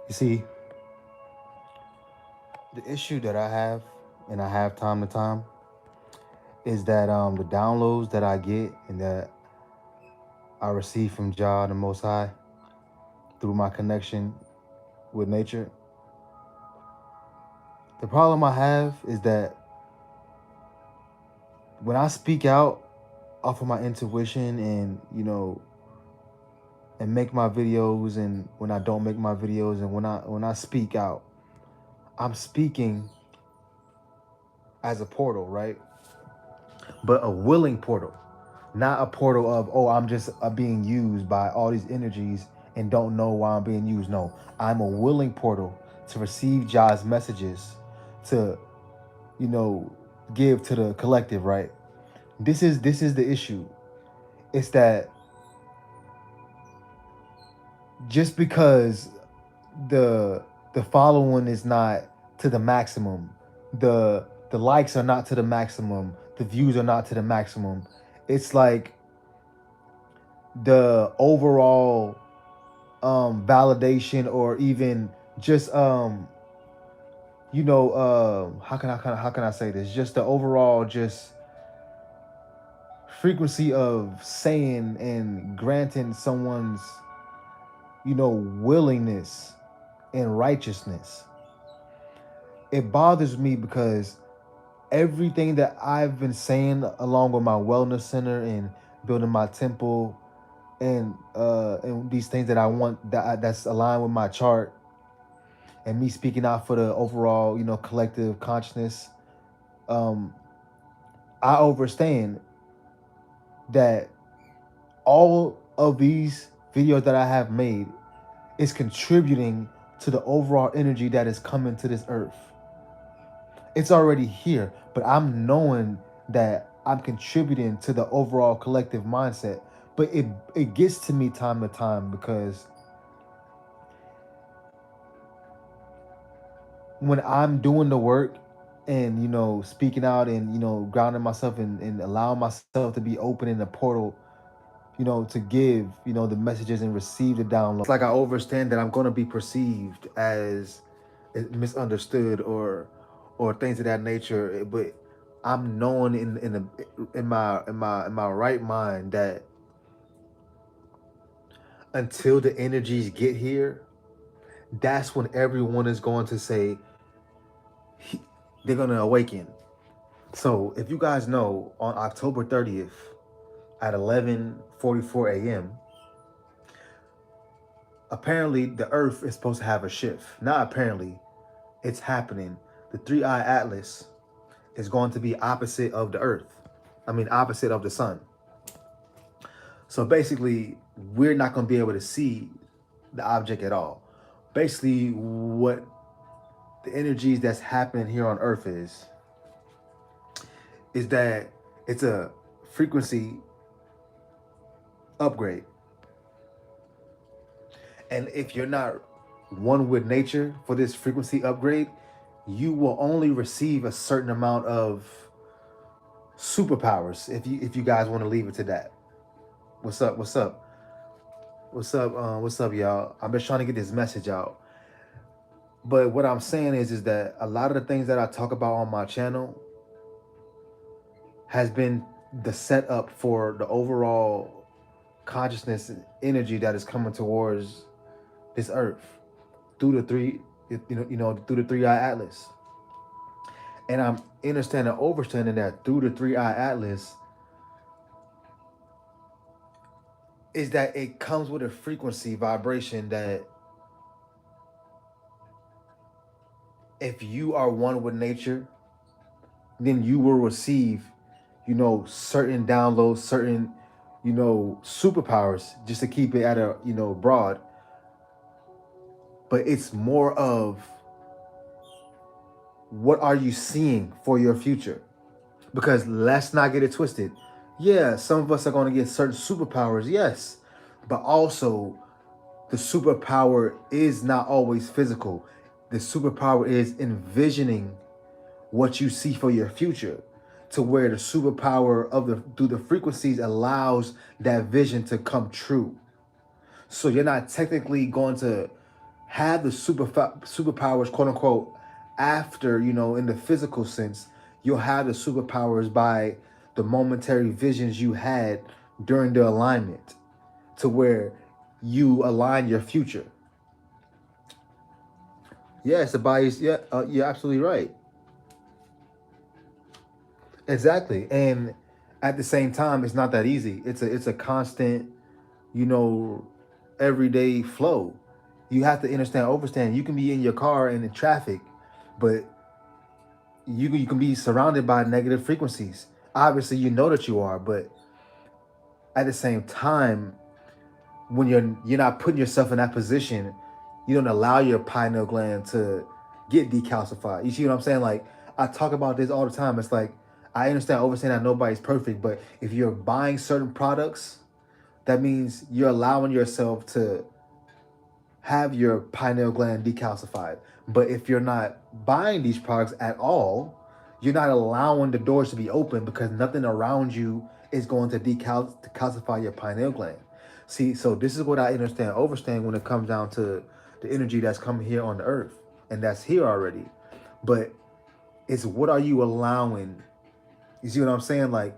You see, the issue that I have, and I have time to time, is that the downloads that I get and that I receive from Jah the Most High through my connection with nature. The problem I have is that when I speak out off of my intuition and and make my videos, and when I don't make my videos, and when I speak out, I'm speaking as a portal, right? But a willing portal, not a portal of, oh, I'm just being used by all these energies and don't know why I'm being used. No, I'm a willing portal to receive Jah's messages, to you know give to the collective, right? This is the issue. It's that just because the the following is not to the maximum, the likes are not to the maximum, the views are not to the maximum, it's like the overall validation, or even just how can I say this, just the overall just frequency of saying and granting someone's willingness and righteousness. It bothers me because everything that I've been saying along with my wellness center and building my temple, and these things that I want, that's aligned with my chart, and me speaking out for the overall collective consciousness. um I understand that all of these videos that I have made is contributing to the overall energy that is coming to this earth. It's already here, but I'm knowing that I'm contributing to the overall collective mindset. But it gets to me time to time, because when I'm doing the work and speaking out and grounding myself and allowing myself to be open in the portal, to give the messages and receive the download, it's like I understand that I'm going to be perceived as misunderstood, or things of that nature. But I'm knowing in my right mind that until the energies get here, that's when everyone is going to say, they're going to awaken. So if you guys know, on October 30th at 11:44 a.m., apparently the Earth is supposed to have a shift. Not apparently, it's happening. The three-eye atlas is going to be opposite of the Earth. I mean, opposite of the sun. So basically, we're not going to be able to see the object at all. Basically, what the energies that's happening here on Earth is that it's a frequency upgrade. And if you're not one with nature for this frequency upgrade, you will only receive a certain amount of superpowers. If you guys want to leave it to that. What's up? What's up? What's up, y'all? I'm just trying to get this message out. But what I'm saying is that a lot of the things that I talk about on my channel has been the setup for the overall consciousness and energy that is coming towards this earth through the through the three-eye atlas. And I'm understanding that through the three-eye atlas is that it comes with a frequency vibration that if you are one with nature, then you will receive, certain downloads, certain, superpowers, just to keep it at a, broad. But it's more of, what are you seeing for your future? Because let's not get it twisted. Yeah, some of us are going to get certain superpowers, yes. But also, the superpower is not always physical. The superpower is envisioning what you see for your future, to where the superpower of through the frequencies allows that vision to come true. So you're not technically going to have the superpowers, quote unquote, after, in the physical sense. You'll have the superpowers by the momentary visions you had during the alignment, to where you align your future. Yes, the bias. Yeah, you're absolutely right. Exactly, and at the same time, it's not that easy. It's a constant, you know, everyday flow. You have to understand, overstand. You can be in your car and in traffic, but you can be surrounded by negative frequencies. Obviously, you know that you are, but at the same time, when you're not putting yourself in that position, you don't allow your pineal gland to get decalcified. You see what I'm saying? Like, I talk about this all the time. It's like, I understand, overstand that nobody's perfect, but if you're buying certain products, that means you're allowing yourself to have your pineal gland decalcified. But if you're not buying these products at all, you're not allowing the doors to be open, because nothing around you is going to decalcify your pineal gland. See, so this is what I understand, overstand, when it comes down to the energy that's coming here on the earth, and that's here already. But it's, what are you allowing? You see what I'm saying? Like,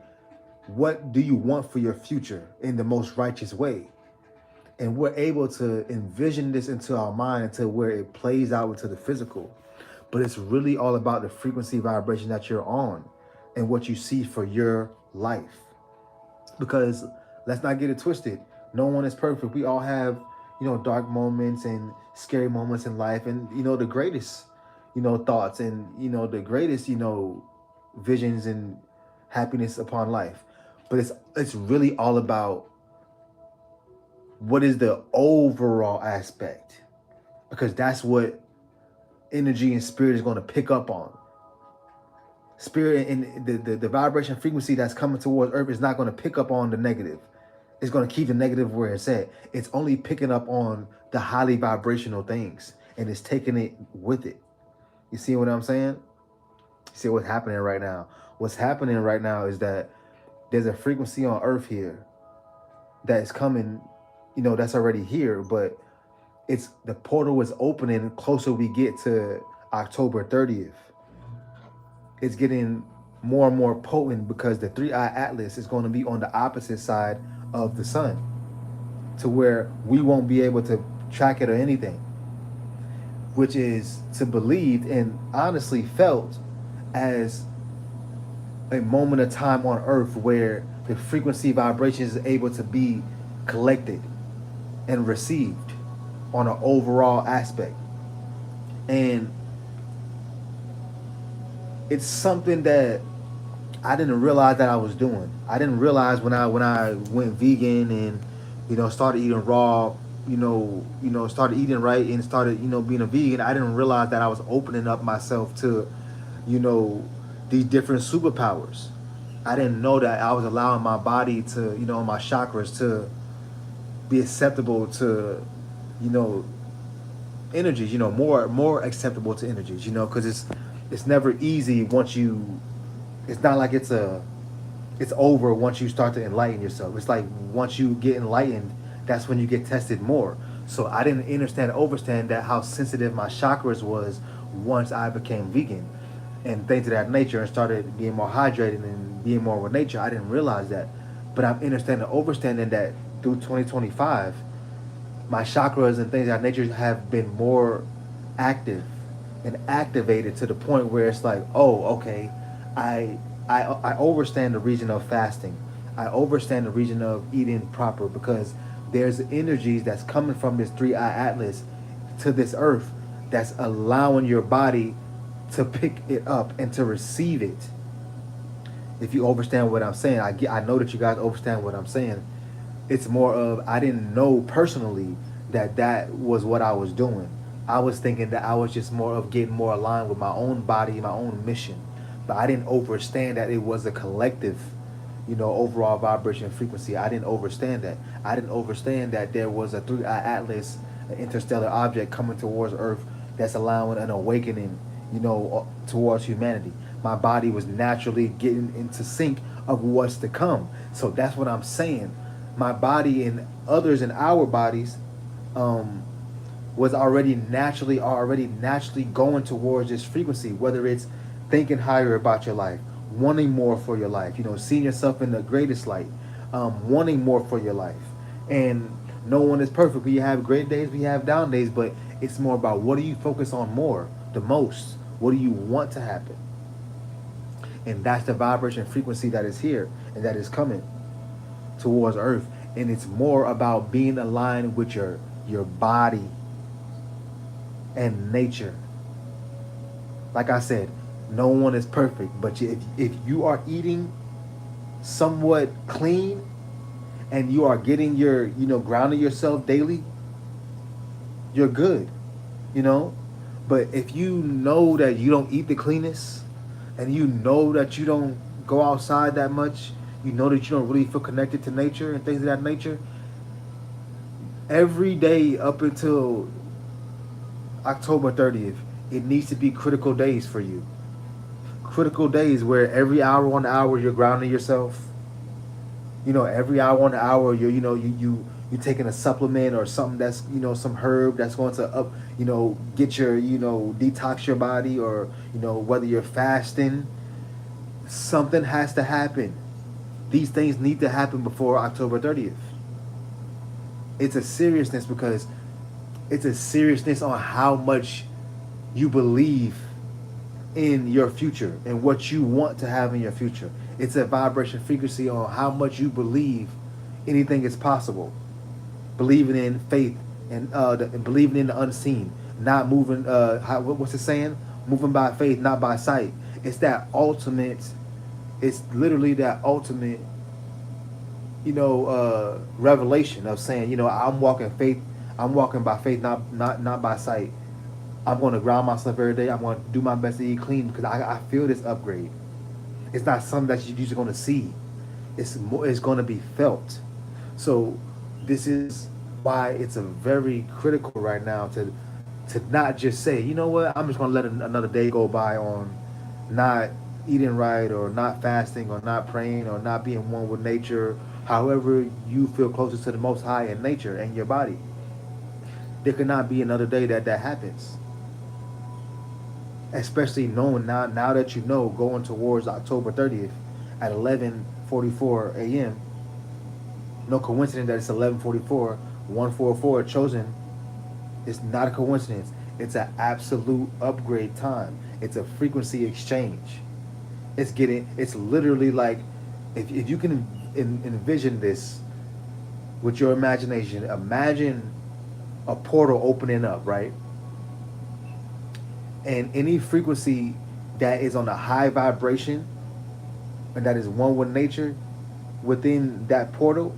what do you want for your future in the most righteous way? And we're able to envision this into our mind until where it plays out into the physical. But it's really all about the frequency vibration that you're on and what you see for your life. Because let's not get it twisted. No one is perfect. We all have, dark moments and scary moments in life, and, the greatest, thoughts, and, the greatest, visions and happiness upon life. But it's really all about what is the overall aspect, because that's what energy and spirit is going to pick up on. Spirit and the vibration frequency that's coming towards earth is not going to pick up on the negative. It's going to keep the negative where it's at. It's only picking up on the highly vibrational things, and it's taking it with it. You see what I'm saying? You see what's happening right now? What's happening right now is that there's a frequency on earth here that is coming, that's already here, but it's, the portal is opening closer we get to October 30th. It's getting more and more potent, because the 3-eye atlas is going to be on the opposite side of the sun, to where we won't be able to track it or anything, which is to believe and honestly felt as a moment of time on earth where the frequency vibrations is able to be collected and received on an overall aspect. And it's something that I didn't realize that I was doing. I didn't realize when I went vegan and, started eating raw, started eating right and started, being a vegan. I didn't realize that I was opening up myself to, these different superpowers. I didn't know that I was allowing my body to, my chakras to be acceptable to, energies, more acceptable to energies, because it's never easy once you, it's not like it's over once you start to enlighten yourself. It's like once you get enlightened, that's when you get tested more. So I didn't understand that how sensitive my chakras was once I became vegan and things of that nature, and started being more hydrated and being more with nature. I didn't realize that. But I'm overstanding that through 2025, my chakras and things of that nature have been more active and activated, to the point where it's like, oh, okay, I overstand the reason of fasting. I overstand the reason of eating proper, because there's energies that's coming from this 3-eye atlas to this earth that's allowing your body to pick it up and to receive it. If you understand what I'm saying, I know that you guys understand what I'm saying. It's more of, I didn't know personally that was what I was doing. I was thinking that I was just more of getting more aligned with my own body, my own mission. But I didn't understand that it was a collective, overall vibration frequency. I didn't understand that. I didn't understand that there was a 3-eye atlas, an interstellar object coming towards Earth that's allowing an awakening, towards humanity. My body was naturally getting into sync of what's to come. So that's what I'm saying. My body and others in our bodies, was already naturally going towards this frequency, whether it's thinking higher about your life, wanting more for your life, seeing yourself in the greatest light, wanting more for your life. And no one is perfect. We have great days, we have down days, but it's more about what do you focus on more, the most? What do you want to happen? And that's the vibration frequency that is here and that is coming towards Earth. And it's more about being aligned with your body and nature. Like I said, no one is perfect, but if you are eating somewhat clean and you are getting your, grounding yourself daily, you're good, you know. But if you know that you don't eat the cleanest, and you know that you don't go outside that much, you know that you don't really feel connected to nature and things of that nature, every day up until October 30th, it needs to be critical days for you. Critical days where every hour on the hour you're grounding yourself. Every hour on the hour you taking a supplement or something that's some herb that's going to get your detox your body, or whether you're fasting, something has to happen. These things need to happen before October 30th. It's a seriousness, because it's a seriousness on how much you believe in your future and what you want to have in your future. It's a vibration frequency on how much you believe anything is possible. Believing in faith and believing in the unseen, not moving. What's it saying? Moving by faith, not by sight. It's that ultimate. It's literally that ultimate. Revelation of saying, I'm walking faith. I'm walking by faith, not by sight. I'm going to ground myself every day. I'm going to do my best to eat clean, because I feel this upgrade. It's not something that you're just going to see. It's going to be felt. So this is why it's a very critical right now to not just say, you know what, I'm just going to let another day go by on not eating right, or not fasting, or not praying, or not being one with nature. However you feel closest to the Most High in nature and your body. There cannot be another day that happens. Especially knowing now that going towards October 30th at 11:44 a.m. No coincidence that it's 11:44, 144 chosen. It's not a coincidence. It's an absolute upgrade time. It's a frequency exchange. It's literally like, if you can envision this with your imagination, imagine a portal opening up, right? And any frequency that is on a high vibration and that is one with nature, within that portal,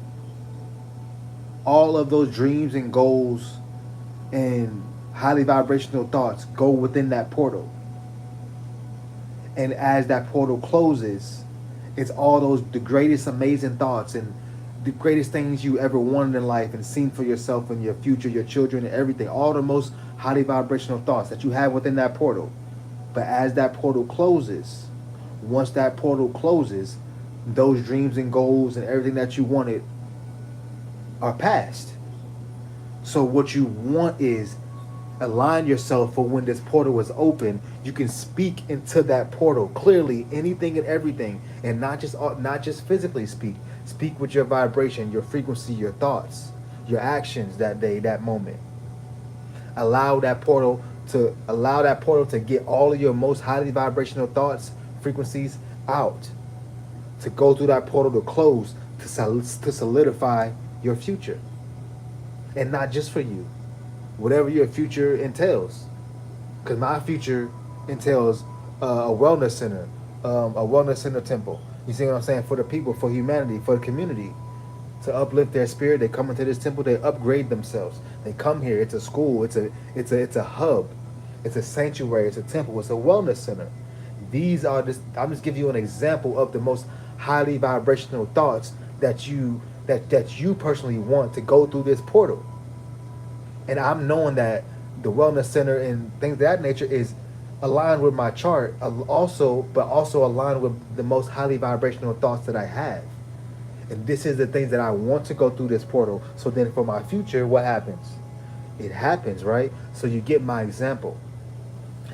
all of those dreams and goals and highly vibrational thoughts go within that portal. And as that portal closes, it's all the greatest amazing thoughts and the greatest things you ever wanted in life and seen for yourself and your future, your children, and everything. All the most highly vibrational thoughts that you have within that portal. But as that portal closes, once that portal closes, those dreams and goals and everything that you wanted are past. So what you want is align yourself for when this portal is open. You can speak into that portal clearly, anything and everything, and not just physically speak. Speak with your vibration, your frequency, your thoughts, your actions that day, that moment. Allow that portal to get all of your most highly vibrational thoughts, frequencies out. To go through that portal to close, to solidify your future. And not just for you. Whatever your future entails. Because my future entails a wellness center, a wellness center temple. You see what I'm saying? For the people, for humanity, for the community. To uplift their spirit, they come into this temple, they upgrade themselves. They come here. It's a school. It's a hub. It's a sanctuary. It's a temple. It's a wellness center. I'm just giving you an example of the most highly vibrational thoughts that you personally want to go through this portal. And I'm knowing that the wellness center and things of that nature is aligned with my chart, but also aligned with the most highly vibrational thoughts that I have. And this is the things that I want to go through this portal. So then for my future, what happens? it happens, right? So you get my example.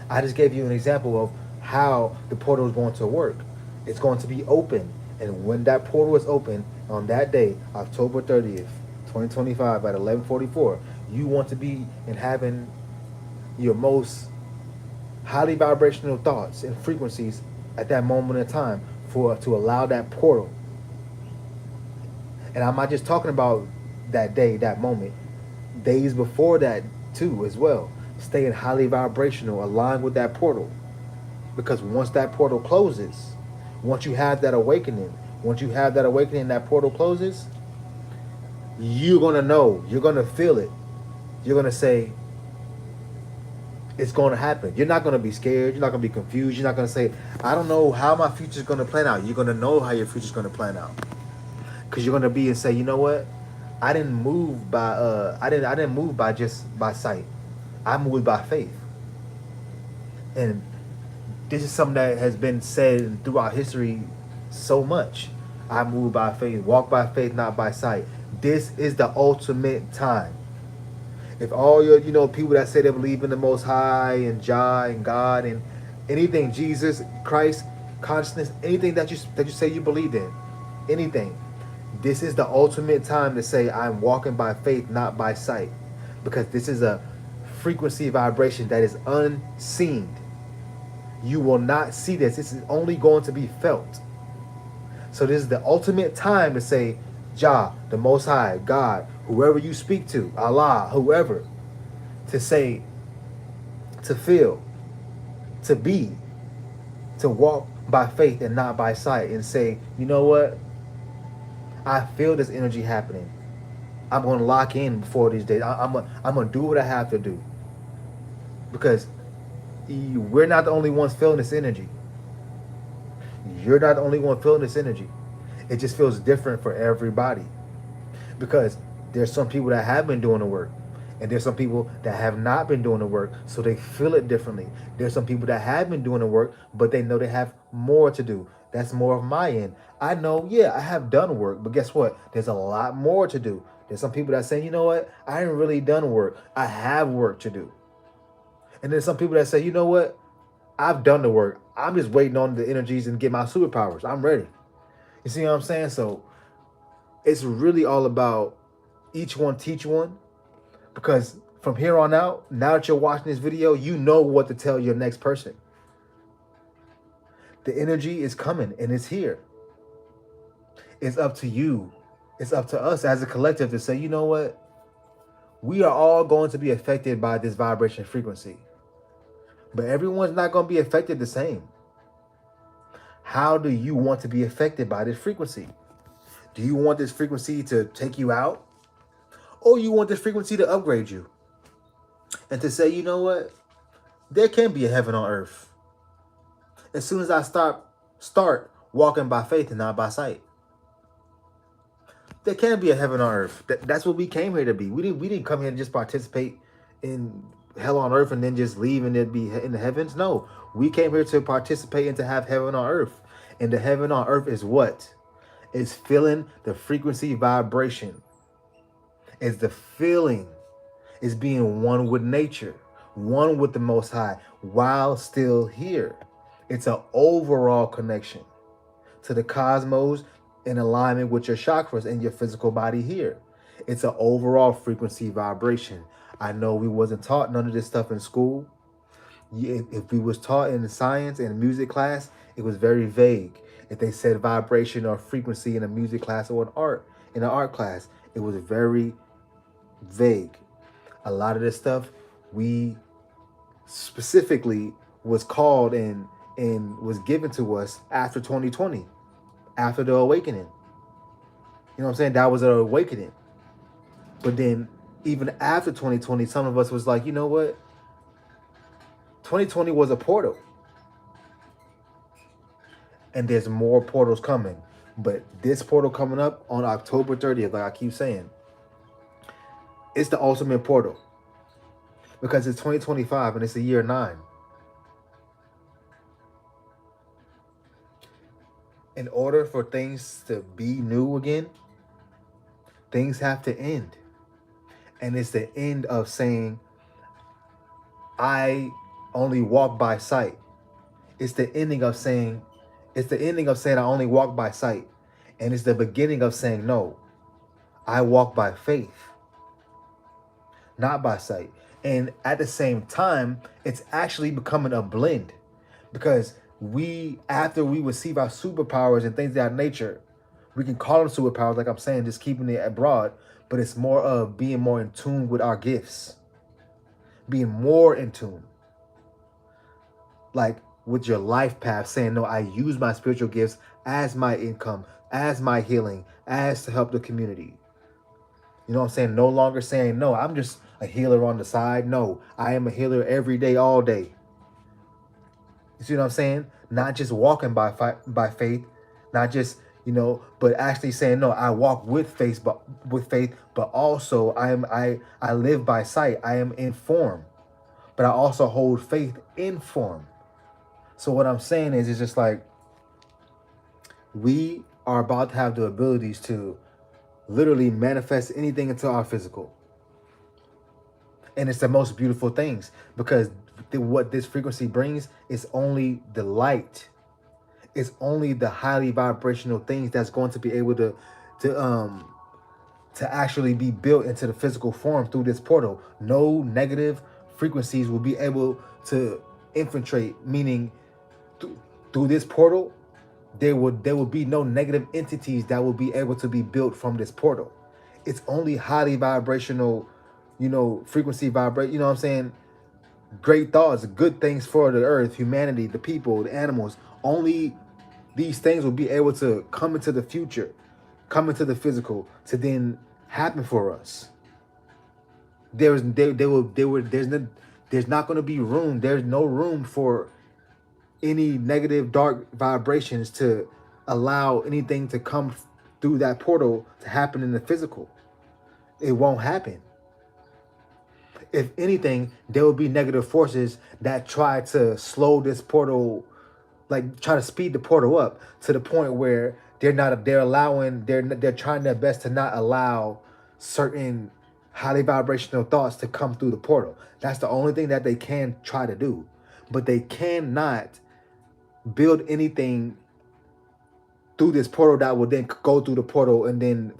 I just gave you an example of how the portal is going to work. It's going to be open. And when that portal is open on that day, October 30th, 2025 at 11:44, you want to be in having your most highly vibrational thoughts and frequencies at that moment in time for to allow that portal. And I'm not just talking about that day, that moment, days before that too as well. Staying highly vibrational, aligned with that portal. Because once that portal closes, once you have that awakening, that portal closes, you're gonna know, you're gonna feel it. You're gonna say, it's gonna happen. You're not gonna be scared, you're not gonna be confused, you're not gonna say, I don't know how my future's gonna plan out. You're gonna know how your future's gonna plan out. Cause you're gonna be and say, you know what? I didn't move by just by sight. I moved by faith. And this is something that has been said throughout history so much. I move by faith, walk by faith, not by sight. This is the ultimate time. If all your, people that say they believe in the Most High and Jah and God and anything, Jesus, Christ, consciousness, anything that you say you believe in, anything, this is the ultimate time to say I'm walking by faith, not by sight, because this is a frequency vibration that is unseen. You will not see this. This is only going to be felt. So this is the ultimate time to say, Jah, the Most High, God, whoever you speak to, Allah, whoever, to say, to feel, to be, to walk by faith and not by sight, and say, you know what? I feel this energy happening. I'm going to lock in before these days. I'm going to do what I have to do. Because we're not the only ones feeling this energy. You're not the only one feeling this energy. It just feels different for everybody. Because there's some people that have been doing the work. And there's some people that have not been doing the work, so they feel it differently. There's some people that have been doing the work, but they know they have more to do. That's more of my end. I know, yeah, I have done work, but guess what? There's a lot more to do. There's some people that say, you know what? I ain't really done work. I have work to do. And there's some people that say, you know what? I've done the work. I'm just waiting on the energies and get my superpowers. I'm ready. You see what I'm saying? So it's really all about each one teach one. Because from here on out, now that you're watching this video, you know what to tell your next person. The energy is coming and it's here. It's up to you. It's up to us as a collective to say, you know what? We are all going to be affected by this vibration frequency. But everyone's not going to be affected the same. How do you want to be affected by this frequency? Do you want this frequency to take you out? Or you want this frequency to upgrade you? And to say, you know what? There can be a heaven on earth. As soon as I start walking by faith and not by sight. There can be a heaven on earth. That's what we came here to be. We didn't come here to just participate in hell on earth and then just leave and then be in the heavens. No, we came here to participate and to have heaven on earth. And the heaven on earth is what? It's feeling the frequency vibration. It's the feeling. It's being one with nature, one with the Most High, while still here. It's an overall connection to the cosmos in alignment with your chakras and your physical body here. It's an overall frequency vibration. I know we wasn't taught none of this stuff in school. If we was taught in science and music class, it was very vague. If they said vibration or frequency in a music class or in an art class, it was very vague. A lot of this stuff we specifically was called and was given to us after 2020, after the awakening. You know what I'm saying? That was an awakening. But then even after 2020, some of us was like, you know what? 2020 was a portal. And there's more portals coming. But this portal coming up on October 30th, like I keep saying, it's the ultimate portal. Because it's 2025 and it's a year 9. In order for things to be new again, things have to end. And it's the end of saying, I only walk by sight. It's the ending of saying, I only walk by sight. And it's the beginning of saying, no, I walk by faith, not by sight. And at the same time, it's actually becoming a blend, because after we receive our superpowers and things of that nature, we can call them superpowers, like I'm saying, just keeping it abroad, but it's more of being more in tune with our gifts, being more in tune, like with your life path, saying, no, I use my spiritual gifts as my income, as my healing, as to help the community. You know what I'm saying? No longer saying, no, I'm just a healer on the side. No, I am a healer every day, all day. You see what I'm saying? Not just walking by faith, not just, but actually saying, no, I walk with faith, but also I live by sight. I am in form, but I also hold faith in form. So what I'm saying is, it's just like, we are about to have the abilities to literally manifest anything into our physical. And it's the most beautiful things, because what this frequency brings is only the light. It's only the highly vibrational things that's going to be able to actually be built into the physical form through this portal. No negative frequencies will be able to infiltrate, meaning through this portal, there will be no negative entities that will be able to be built from this portal. It's only highly vibrational, frequency vibrate, you know what I'm saying? Great thoughts, good things for the earth, humanity, the people, the animals. Only these things will be able to come into the future, come into the physical, to then happen for us. There's not going to be room. There's no room for any negative dark vibrations to allow anything to come through that portal to happen in the physical. It won't happen. If anything, there will be negative forces that try to slow this portal, like try to speed the portal up to the point where they're trying their best to not allow certain highly vibrational thoughts to come through the portal. That's the only thing that they can try to do. But they cannot build anything through this portal that will then go through the portal and then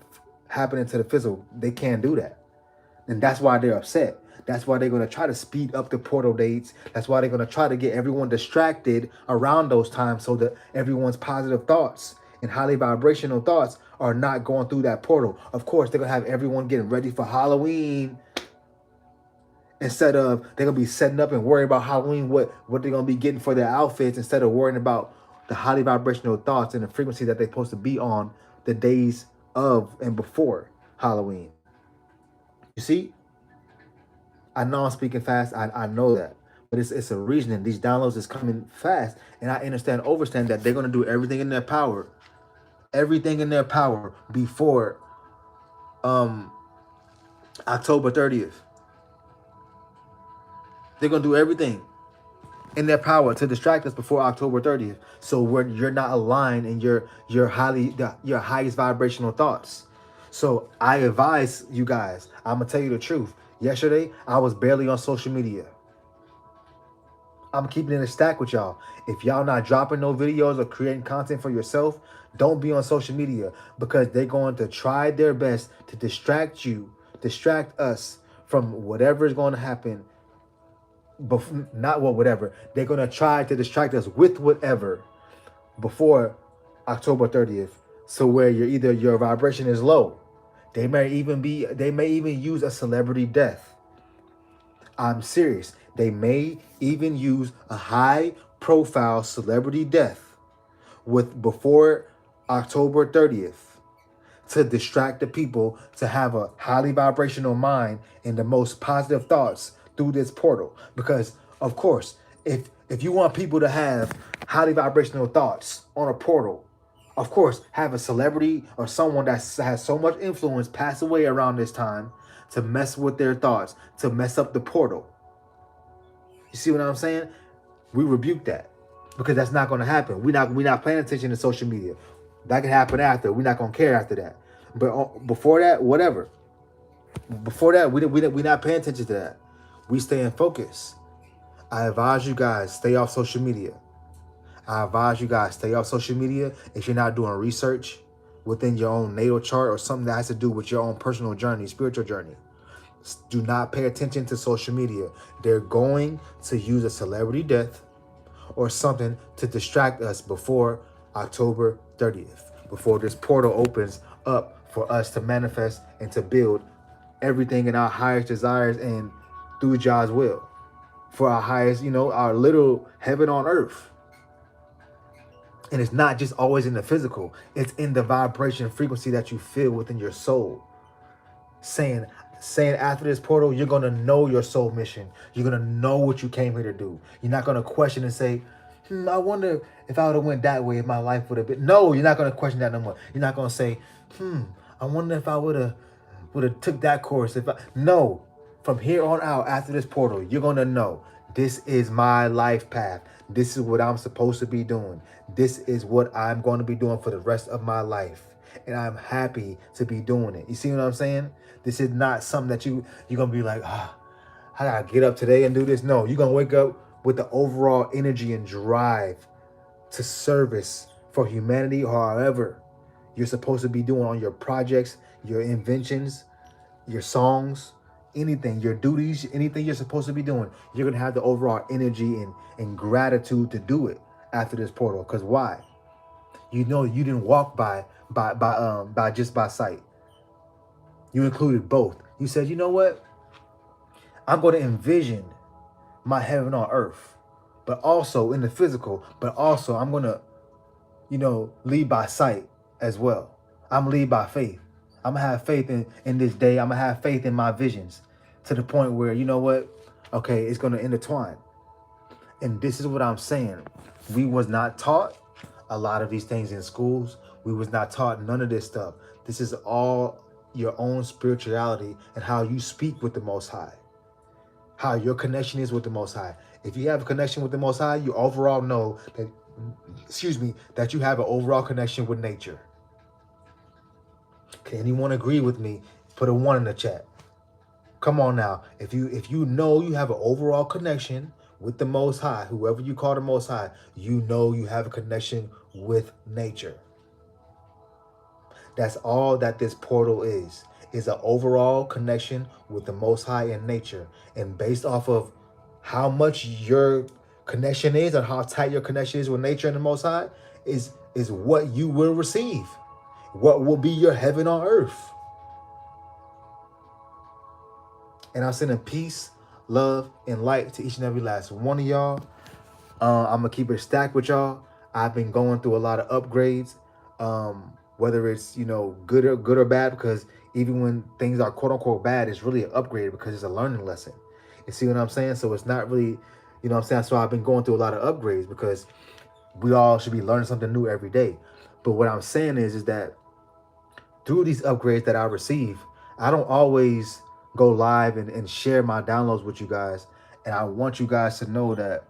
happen into the physical. They can't do that. And that's why they're upset. That's why they're going to try to speed up the portal dates. That's why they're going to try to get everyone distracted around those times, so that everyone's positive thoughts and highly vibrational thoughts are not going through that portal. Of course, they're going to have everyone getting ready for Halloween, instead of they're going to be setting up and worrying about Halloween, what they're going to be getting for their outfits, instead of worrying about the highly vibrational thoughts and the frequency that they're supposed to be on the days of and before Halloween. You see? I know I'm speaking fast. I know that. But it's a reasoning. These downloads is coming fast. And I understand that they're going to do everything in their power. Everything in their power before October 30th. They're going to do everything in their power to distract us before October 30th. So you're not aligned in your highest vibrational thoughts. So I advise you guys, I'm going to tell you the truth. Yesterday, I was barely on social media. I'm keeping it a stack with y'all. If y'all not dropping no videos or creating content for yourself, don't be on social media, because they're going to try their best to distract us from whatever is going to happen. Whatever. They're going to try to distract us with whatever before October 30th. So where your vibration is low. They may even use a celebrity death. I'm serious. They may even use a high profile celebrity death before October 30th to distract the people, to have a highly vibrational mind and the most positive thoughts through this portal. Because of course, if you want people to have highly vibrational thoughts on a portal, of course, have a celebrity or someone that has so much influence pass away around this time to mess with their thoughts, to mess up the portal. You see what I'm saying? We rebuke that, because that's not going to happen. We're not paying attention to social media. That can happen after. We're not going to care after that. But before that, whatever. Before that, we not paying attention to that. We stay in focus. I advise you guys, stay off social media. I advise you guys, stay off social media if you're not doing research within your own natal chart or something that has to do with your own personal journey, spiritual journey. Do not pay attention to social media. They're going to use a celebrity death or something to distract us before October 30th, before this portal opens up for us to manifest and to build everything in our highest desires and through God's will for our highest, our little heaven on earth. And it's not just always in the physical. It's in the vibration frequency that you feel within your soul. Saying after this portal, you're going to know your soul mission. You're going to know what you came here to do. You're not going to question and say, I wonder if I would have went that way, if my life would have been. No, you're not going to question that no more. You're not going to say, I wonder if I would have took that course. No, from here on out, after this portal, you're going to know this is my life path. This is what I'm supposed to be doing. This is what I'm going to be doing for the rest of my life. And I'm happy to be doing it. You see what I'm saying? This is not something that you're going to be like, I got to get up today and do this. No, you're going to wake up with the overall energy and drive to service for humanity, or however you're supposed to be doing on your projects, your inventions, your songs, anything, your duties, anything you're supposed to be doing. You're going to have the overall energy and gratitude to do it after this portal. Because why? You didn't walk by sight. You included both. You said, you know what? I'm going to envision my heaven on earth, but also in the physical, but also I'm going to, lead by sight as well. I'm lead by faith. I'm going to have faith in this day. I'm going to have faith in my visions to the point where, you know what? Okay, it's going to intertwine. And this is what I'm saying. We was not taught a lot of these things in schools. We was not taught none of this stuff. This is all your own spirituality and how you speak with the Most High. How your connection is with the Most High. If you have a connection with the Most High, you overall know that you have an overall connection with nature. Can anyone agree with me? Put a 1 in the chat. Come on now. If you know you have an overall connection with the Most High, whoever you call the Most High, you know you have a connection with nature. That's all that this portal is an overall connection with the Most High and nature. And based off of how much your connection is and how tight your connection is with nature and the Most High is what you will receive. What will be your heaven on earth. And I'm sending peace, love, and light to each and every last one of y'all. I'm going to keep it stacked with y'all. I've been going through a lot of upgrades, whether it's, good or bad, because even when things are quote unquote bad, it's really an upgrade because it's a learning lesson. You see what I'm saying? So it's not really, So I've been going through a lot of upgrades because we all should be learning something new every day. But what I'm saying is that through these upgrades that I receive, I don't always go live and share my downloads with you guys. And I want you guys to know that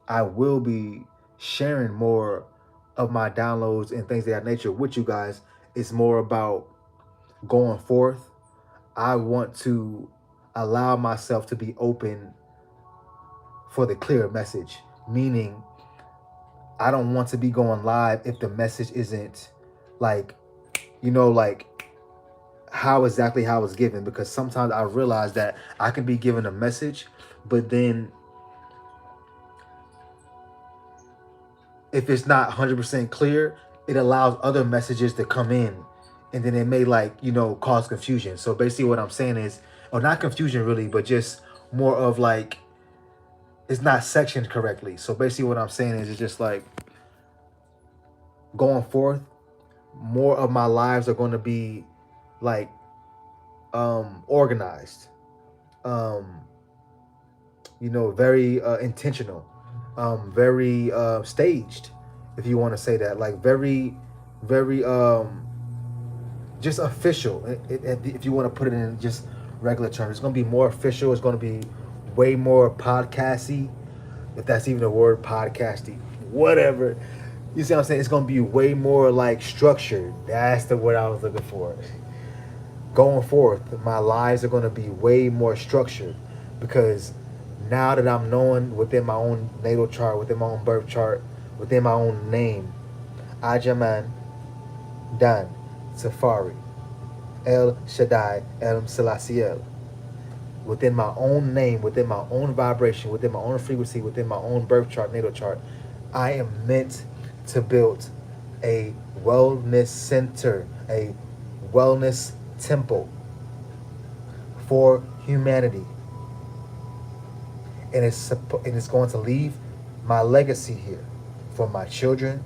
I will be sharing more of my downloads and things of that nature with you guys. It's more about going forth. I want to allow myself to be open for the clear message, meaning I don't want to be going live if the message isn't like how it's given, because sometimes I realize that I can be given a message, but then if it's not 100% clear, it allows other messages to come in, and then it may cause confusion. So basically what I'm saying is, or not confusion really, but just more of it's not sectioned correctly. So basically what I'm saying is, it's just going forth, more of my lives are going to be organized, very intentional, very staged, if you want to say that, very, very just official. If you want to put it in just regular terms, it's going to be more official. It's going to be way more podcasty, if that's even a word, podcasty, whatever. You see what I'm saying? It's going to be way more structured. That's the word I was looking for. going forth, my lives are going to be way more structured because now that I'm knowing within my own natal chart, within my own birth chart, within my own name, Ijahman, Dan, TaFari, El-Shaddai, Elam, Selassiel, within my own name, within my own vibration, within my own frequency, within my own birth chart, natal chart, I am meant to build a wellness center, a wellness temple for humanity. And it's going to leave my legacy here for my children,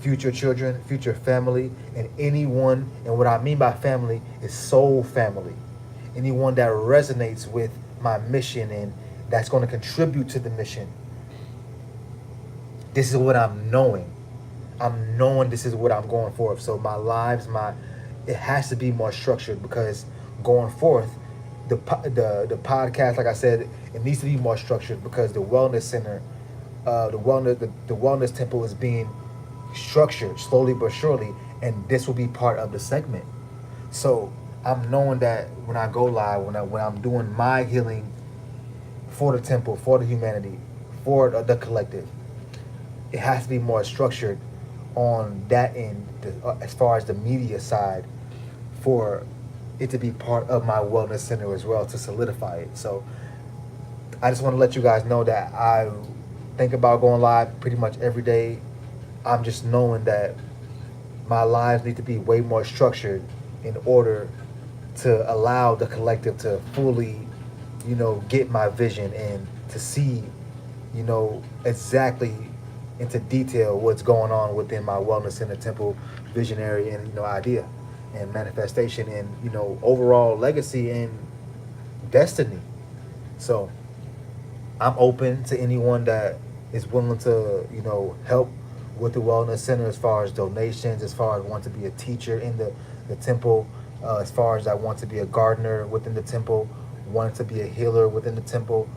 future family, and anyone. And what I mean by family is soul family. Anyone that resonates with my mission and that's going to contribute to the mission. This is what I'm knowing. I'm knowing this is what I'm going for. So my lives, it has to be more structured because going forth, the podcast, like I said, it needs to be more structured because the wellness center, the wellness temple is being structured slowly but surely, and this will be part of the segment. So I'm knowing that when I go live, when I'm doing my healing for the temple, for the humanity, for the collective, it has to be more structured on that end, as far as the media side, for it to be part of my wellness center as well to solidify it. So I just want to let you guys know that I think about going live pretty much every day. I'm just knowing that my lives need to be way more structured in order to allow the collective to fully, get my vision and to see, exactly into detail what's going on within my wellness center temple visionary and idea and manifestation and overall legacy and destiny. So I'm open to anyone that is willing to help with the wellness center, as far as donations, as far as want to be a teacher in the temple, as far as I want to be a gardener within the temple, want to be a healer within the temple,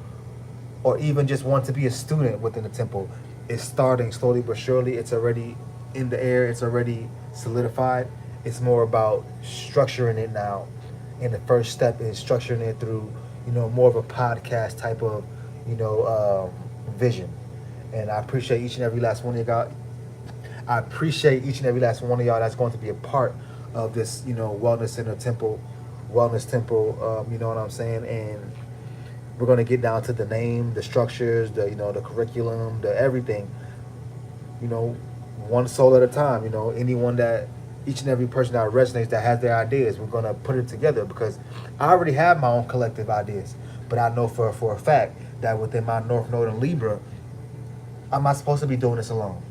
or even just want to be a student within the temple. It's starting slowly but surely. It's already in the air. It's already solidified. It's more about structuring it now. And the first step is structuring it through, more of a podcast type of, vision. And I appreciate each and every last one of y'all. I appreciate each and every last one of y'all that's going to be a part of this, wellness center temple, wellness temple. You know what I'm saying? And we're going to get down to the name, the structures, the curriculum, the everything, one soul at a time. Anyone that, each and every person that resonates, that has their ideas, we're going to put it together because I already have my own collective ideas. But I know for a fact that within my North Node and Libra, I'm not supposed to be doing this alone.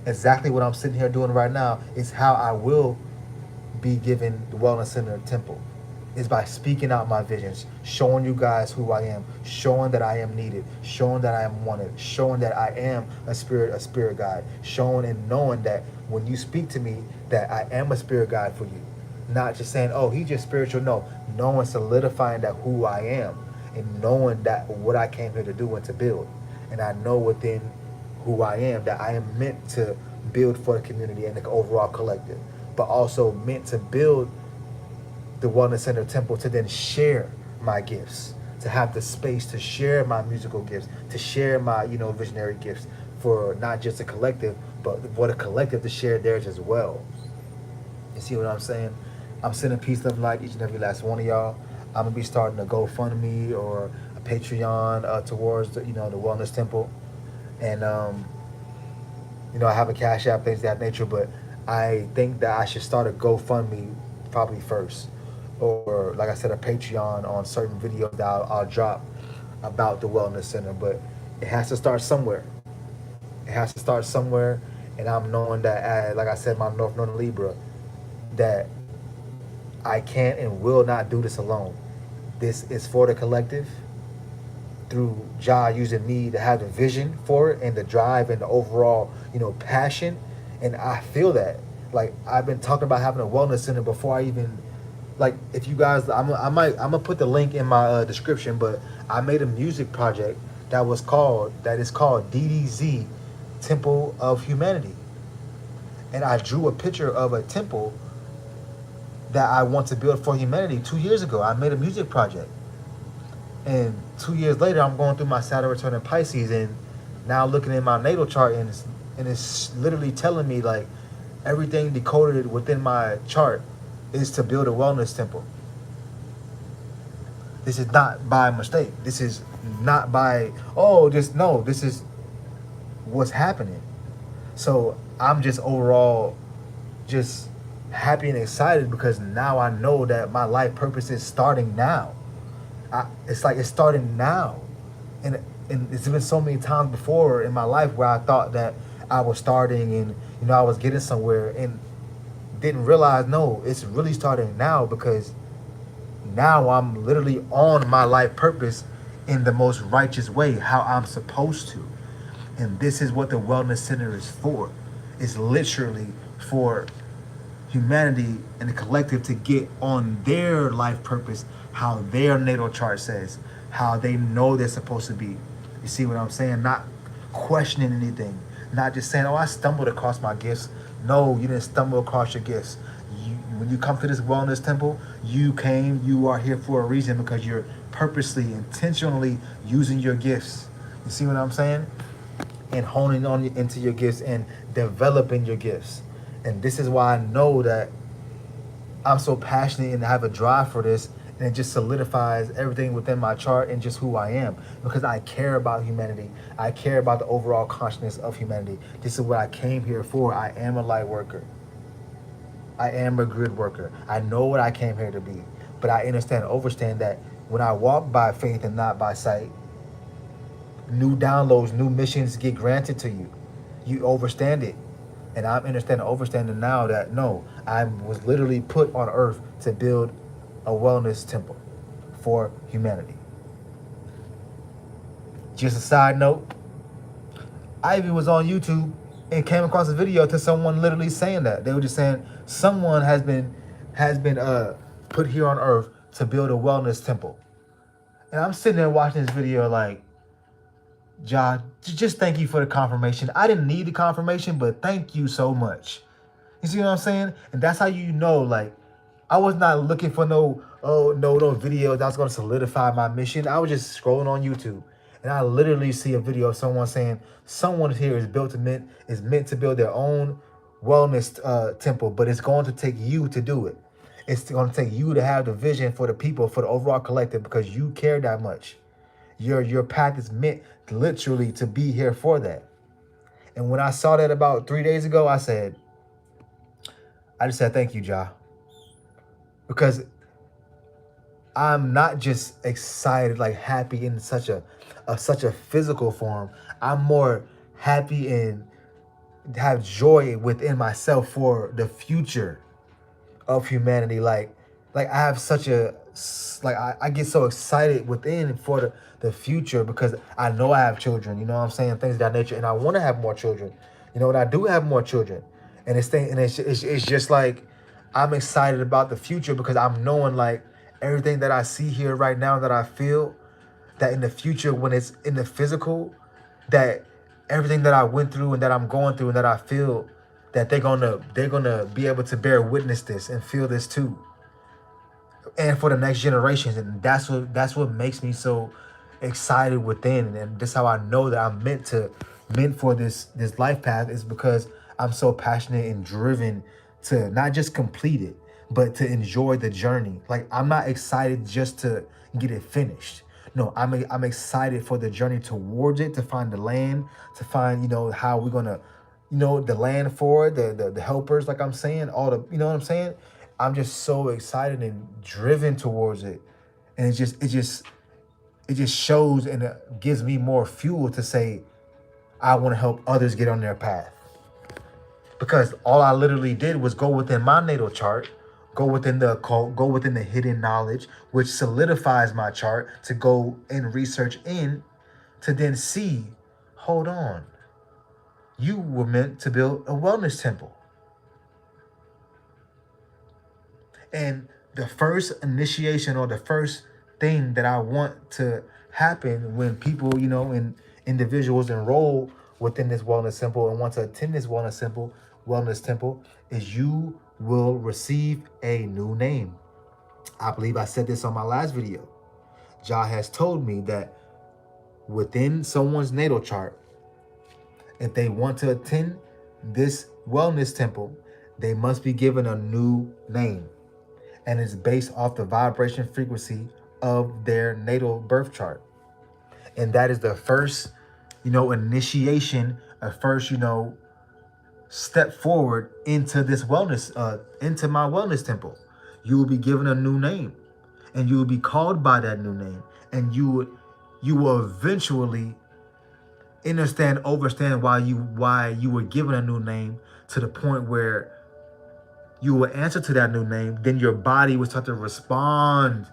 Exactly what I'm sitting here doing right now is how I will be given the Wellness Center temple. Is by speaking out my visions, showing you guys who I am, showing that I am needed, showing that I am wanted, showing that I am a spirit guide, showing and knowing that when you speak to me, that I am a spirit guide for you. Not just saying, oh, he's just spiritual. No, knowing, solidifying that who I am and knowing that what I came here to do and to build. And I know within who I am that I am meant to build for the community and the overall collective, but also meant to build the Wellness Center temple to then share my gifts, to have the space to share my musical gifts, to share my, visionary gifts for not just a collective, but for the collective to share theirs as well. You see what I'm saying? I'm sending peace, love, light each and every last one of y'all. I'm gonna be starting a GoFundMe or a Patreon towards the Wellness Temple, and I have a Cash App, things of that nature. But I think that I should start a GoFundMe probably first, or like I said, a Patreon on certain videos that I'll drop about the Wellness Center. But it has to start somewhere. It has to start somewhere, and I'm knowing that, like I said, my North Node Libra, that I can't and will not do this alone. This is for the collective, through Jah using me to have the vision for it and the drive and the overall, passion. And I feel that. Like, I've been talking about having a wellness center before I even, like, if you guys, I'm gonna put the link in my description, but I made a music project that is called DDZ, Temple of Humanity. And I drew a picture of a temple that I want to build for humanity. 2 years ago, I made a music project. And 2 years later, I'm going through my Saturn return in Pisces, and now looking at my natal chart, and it's literally telling me like everything decoded within my chart is to build a wellness temple. This is not by mistake. This is not by just no. This is what's happening. So I'm just overall just happy and excited because now I know that my life purpose is starting now. It's like it's starting now, and it's been so many times before in my life where I thought that I was starting and I was getting somewhere and didn't realize no, it's really starting now because now I'm literally on my life purpose in the most righteous way, how I'm supposed to. And this is what the Wellness Center is for. It's literally for humanity and the collective to get on their life purpose, how their natal chart says, how they know they're supposed to be. You see what I'm saying? Not questioning anything, not just saying, oh, I stumbled across my gifts. No, you didn't stumble across your gifts. When you come to this wellness temple, you are here for a reason because you're purposely, intentionally using your gifts. You see what I'm saying? And honing on into your gifts and developing your gifts. And this is why I know that I'm so passionate and have a drive for this, and it just solidifies everything within my chart and just who I am because I care about humanity. I care about the overall consciousness of humanity. This is what I came here for. I am a light worker. I am a grid worker. I know what I came here to be, but I understand that when I walk by faith and not by sight, new downloads, new missions get granted to you. You understand it. And I'm understanding now that no, I was literally put on earth to build a wellness temple for humanity. Just a side note, I even was on YouTube and came across a video to someone literally saying that. They were just saying someone has been put here on earth to build a wellness temple. And I'm sitting there watching this video like, John, just thank you for the confirmation. I didn't need the confirmation, but thank you so much. You see what I'm saying? And that's how you know, like, I was not looking for no videos that's going to solidify my mission. I was just scrolling on YouTube, and I literally see a video of someone saying someone here is meant to build their own wellness temple, but it's going to take you to do it. It's going to take you to have the vision for the people, for the overall collective, because you care that much. Your path is meant literally to be here for that. And when I saw that about 3 days ago, I just said, thank you, Jah. Because I'm not just excited, like happy in such a physical form. I'm more happy and have joy within myself for the future of humanity. Like I have such a, I get so excited within for the future because I know I have children, you know what I'm saying? Things of that nature. And I want to have more children, and I do have more children. And it's just like, I'm excited about the future because I'm knowing like everything that I see here right now that I feel that in the future, when it's in the physical, that everything that I went through and that I'm going through and that I feel that they're gonna be able to bear witness this and feel this too. And for the next generations. And that's what makes me so excited within. And that's how I know that I'm meant for this life path, is because I'm so passionate and driven to not just complete it, but to enjoy the journey. Like, I'm not excited just to get it finished. No, I'm excited for the journey towards it, to find the land, to find, how we're gonna, the land for it, the helpers, like I'm saying, all the, you know what I'm saying? I'm just so excited and driven towards it. And it just shows and it gives me more fuel to say, I want to help others get on their path. Because all I literally did was go within my natal chart, go within the occult, go within the hidden knowledge, which solidifies my chart to go and research in, to then see, hold on, you were meant to build a wellness temple. And the first initiation, or the first thing that I want to happen when people, and individuals enroll within this wellness temple and want to attend this wellness temple, is you will receive a new name. I believe I said this on my last video. Jah has told me that within someone's natal chart, if they want to attend this wellness temple, they must be given a new name. And it's based off the vibration frequency of their natal birth chart. And that is the first, initiation, a first, step forward into this wellness, into my wellness temple. You will be given a new name, and you will be called by that new name, and you will eventually overstand why you were given a new name, to the point where you will answer to that new name. Then your body will start to respond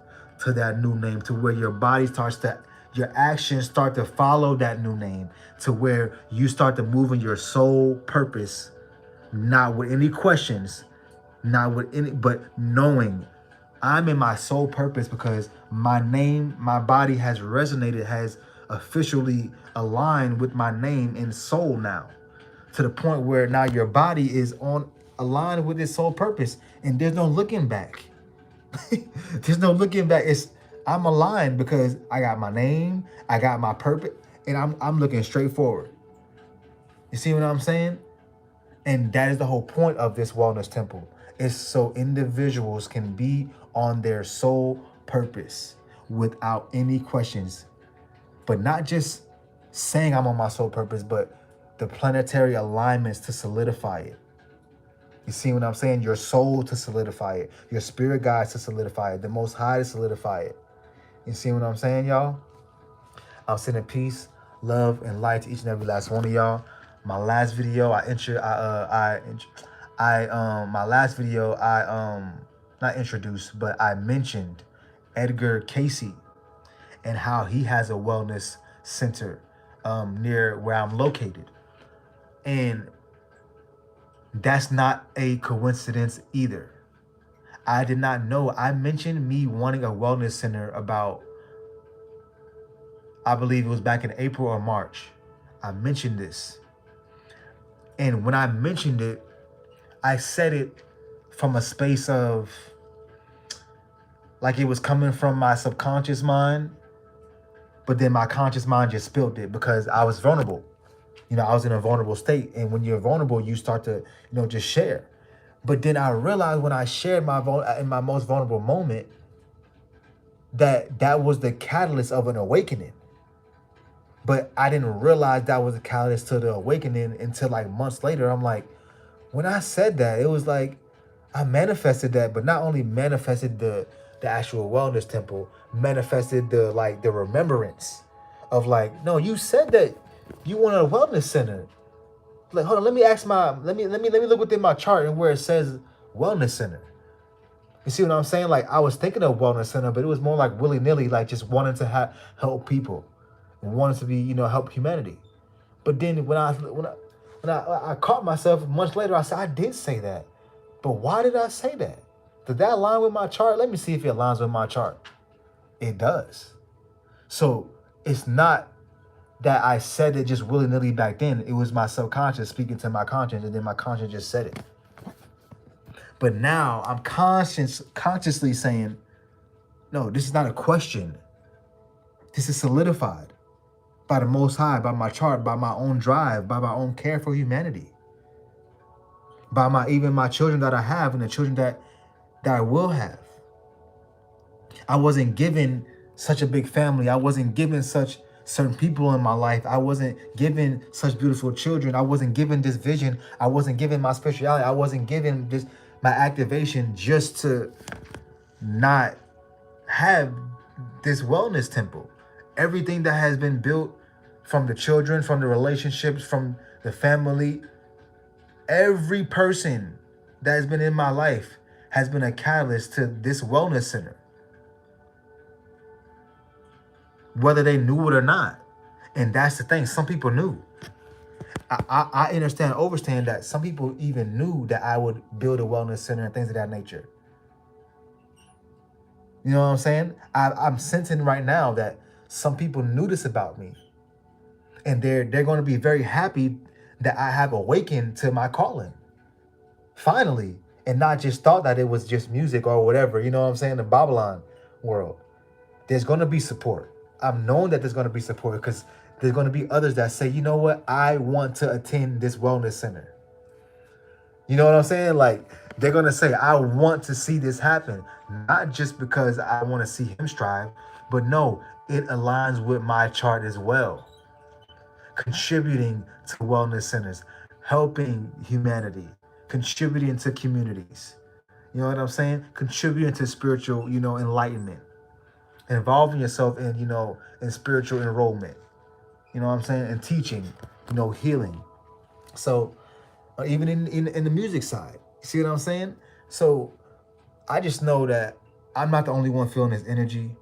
to that new name, to where your actions start to follow that new name, to where you start to move in your soul purpose, not with any questions, but knowing I'm in my soul purpose, because my name, my body has resonated, has officially aligned with my name and soul now, to the point where now your body is aligned with its soul purpose, and there's no looking back. There's no looking back. I'm aligned because I got my name, I got my purpose, and I'm looking straight forward. You see what I'm saying? And that is the whole point of this wellness temple. It's so individuals can be on their soul purpose without any questions. But not just saying I'm on my soul purpose, but the planetary alignments to solidify it. You see what I'm saying? Your soul to solidify it. Your spirit guides to solidify it. The Most High to solidify it. You see what I'm saying, y'all? I'm sending peace, love, and light to each and every last one of y'all. My last video, not introduced, but I mentioned Edgar Casey and how he has a wellness center near where I'm located. And that's not a coincidence either. I did not know. I mentioned me wanting a wellness center about, I believe it was back in April or March. I mentioned this. And when I mentioned it, I said it from a space of, like it was coming from my subconscious mind, but then my conscious mind just spilled it because I was vulnerable. I was in a vulnerable state. And when you're vulnerable, you start to, just share. But then I realized when I shared in my most vulnerable moment, that was the catalyst of an awakening. But I didn't realize that was a catalyst to the awakening until like months later. I'm like, when I said that, it was like I manifested that, but not only manifested the actual wellness temple, manifested the remembrance of like, no, you said that you wanted a wellness center. Like, hold on, let me look within my chart and where it says wellness center. You see what I'm saying? Like, I was thinking of wellness center, but it was more like willy-nilly, like just wanting to help people and wanting to be, help humanity. But then when I caught myself months later, I said, I did say that. But why did I say that? Did that align with my chart? Let me see if it aligns with my chart. It does. So it's not that I said it just willy-nilly back then. It was my subconscious speaking to my conscience, and then my conscience just said it. But now I'm consciously saying, no, this is not a question. This is solidified by the Most High, by my chart, by my own drive, by my own care for humanity, by even my children that I have and the children that I will have. I wasn't given such a big family. I wasn't given such certain people in my life. I wasn't given such beautiful children. I wasn't given this vision. I wasn't given my spirituality. I wasn't given just my activation just to not have this wellness temple. Everything that has been built from the children, from the relationships, from the family, every person that has been in my life has been a catalyst to this wellness center, whether they knew it or not. And that's the thing. Some people knew. I understand that some people even knew that I would build a wellness center and things of that nature. You know what I'm saying? I'm sensing right now that some people knew this about me. And they're going to be very happy that I have awakened to my calling. Finally. and not just thought that it was just music or whatever, you know what I'm saying, the Babylon world. There's going to be support. I'm knowing that there's going to be support because there's going to be others that say, you know what, I want to attend this wellness center. You know what I'm saying? Like, they're going to say, I want to see this happen. Not just because I want to see him strive, but no, it aligns with my chart as well. Contributing to wellness centers, helping humanity, contributing to communities. You know what I'm saying? Contributing to spiritual, enlightenment. Involving yourself in, in spiritual enrollment. You know what I'm saying? And teaching, healing. So even in the music side, you see what I'm saying? So I just know that I'm not the only one feeling this energy.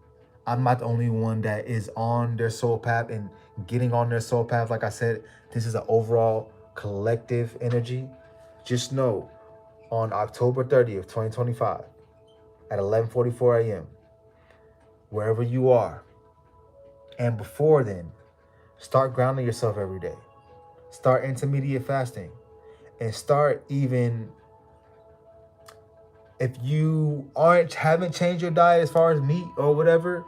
I'm not the only one that is on their soul path and getting on their soul path. Like I said, this is an overall collective energy. Just know on October 30th, 2025 at 11:44 a.m., wherever you are, and before then, start grounding yourself every day. Start intermediate fasting. And start, even if you haven't changed your diet as far as meat or whatever,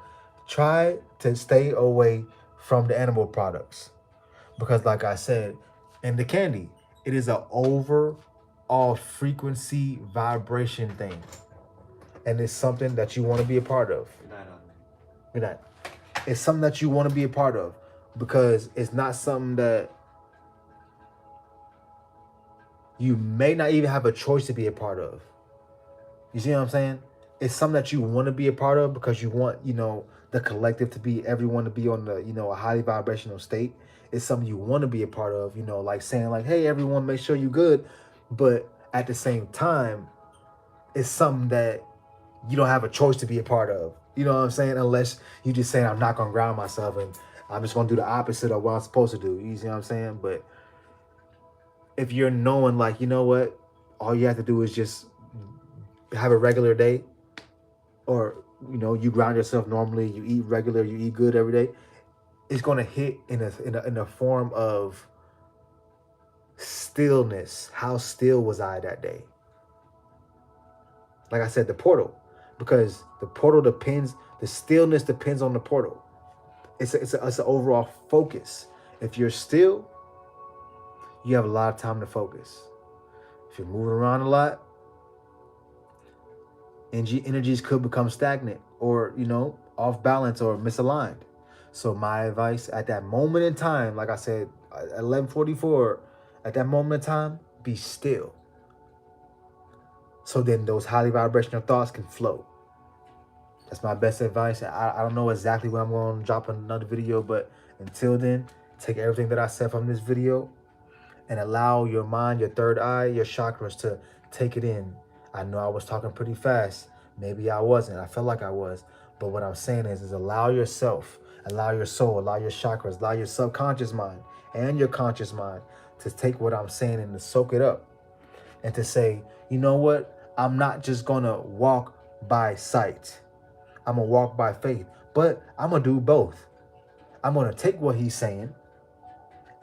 try to stay away from the animal products. Because like I said, in the candy, it is an overall frequency vibration thing. And it's something that you want to be a part of. You're not. It's something that you want to be a part of, because it's not something that you may not even have a choice to be a part of. You see what I'm saying? It's something that you want to be a part of because you want, the collective to be, everyone to be on the, a highly vibrational state. It's something you want to be a part of, like saying like, hey, everyone, make sure you're good. But at the same time, it's something that you don't have a choice to be a part of. You know what I'm saying? Unless you just saying, I'm not going to ground myself and I'm just going to do the opposite of what I'm supposed to do. You see what I'm saying? But if you're knowing like, you know what, all you have to do is just have a regular day, or, you ground yourself normally, you eat regular, you eat good every day, it's going to hit in a form of stillness. How still was I that day? Like I said, the portal, because the portal depends, the stillness depends on the portal. It's an overall focus. If you're still, you have a lot of time to focus. If you're moving around a lot, energies could become stagnant or, off balance or misaligned. So my advice at that moment in time, like I said, at 11:44, at that moment in time, be still. So then those highly vibrational thoughts can flow. That's my best advice. I don't know exactly when I'm going to drop another video, but until then, take everything that I said from this video and allow your mind, your third eye, your chakras to take it in. I know I was talking pretty fast. Maybe I wasn't. I felt like I was. But what I'm saying is allow yourself, allow your soul, allow your chakras, allow your subconscious mind and your conscious mind to take what I'm saying and to soak it up. And to say, you know what? I'm not just going to walk by sight. I'm going to walk by faith. But I'm going to do both. I'm going to take what he's saying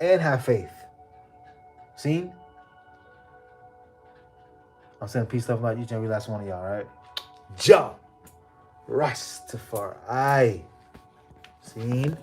and have faith. See? I'm saying peace, love, light, each and every last one of y'all, right? Ja. Rastafari. See?